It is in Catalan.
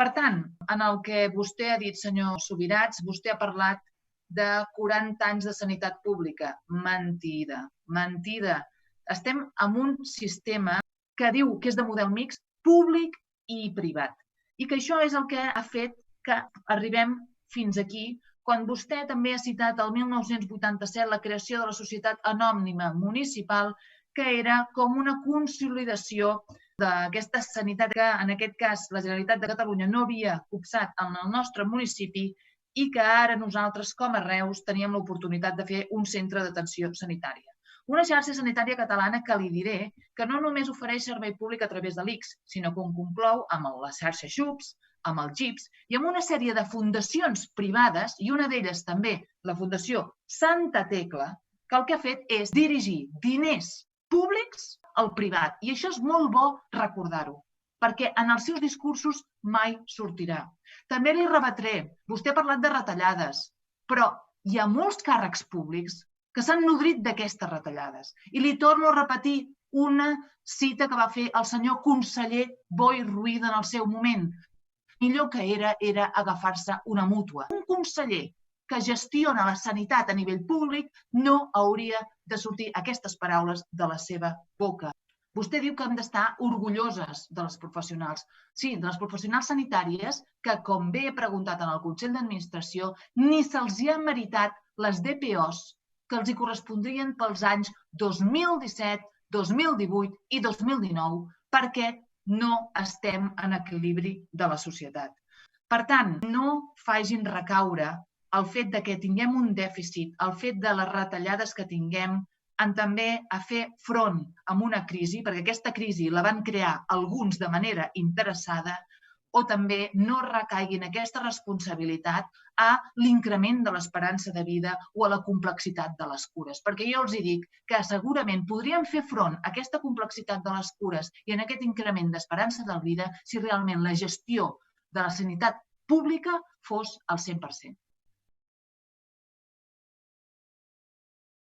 Per tant, en el que vostè ha dit, senyor Subirats, vostè ha parlat de 40 anys de sanitat pública. Mentida, mentida. Estem en un sistema que diu que és de model mixt, públic i privat. I que això és el que ha fet que arribem fins aquí, quan vostè també ha citat el 1987 la creació de la Societat Anònima Municipal, que era com una consolidació d'aquesta sanitat que, en aquest cas, la Generalitat de Catalunya no havia copsat en el nostre municipi i que ara nosaltres, com a Reus, teníem l'oportunitat de fer un centre d'atenció sanitària. Una xarxa sanitària catalana que li diré que no només ofereix servei públic a través de l'ICS, sinó que conclou amb la xarxa XUPS, amb el GIPS i amb una sèrie de fundacions privades, i una d'elles també la Fundació Santa Tecla, que el que ha fet és dirigir diners públics al privat. I això és molt bo recordar-ho, perquè en els seus discursos mai sortirà. També li rebatré, vostè ha parlat de retallades, però hi ha molts càrrecs públics que s'han nodrit d'aquestes retallades. I li torno a repetir una cita que va fer el senyor conseller Boi Ruiz en el seu moment. Millor que era agafar-se una mútua. Un conseller que gestiona la sanitat a nivell públic no hauria de sortir aquestes paraules de la seva boca. Vostè diu que hem d'estar orgulloses de les professionals. Sí, de les professionals sanitàries que, com bé he preguntat en el Consell d'Administració, ni se'ls hi ha meritat les DPOs que els hi correspondrien pels anys 2017, 2018 i 2019, perquè no estem en equilibri de la societat. Per tant, no facin recaure el fet de que tinguem un dèficit, el fet de les retallades que tinguem, en també a fer front a una crisi, perquè aquesta crisi la van crear alguns de manera interessada, o també no recaiguin aquesta responsabilitat a l'increment de l'esperança de vida o a la complexitat de les cures. Perquè jo els dic que segurament podríem fer front a aquesta complexitat de les cures i en aquest increment d'esperança de vida si realment la gestió de la sanitat pública fos al 100%.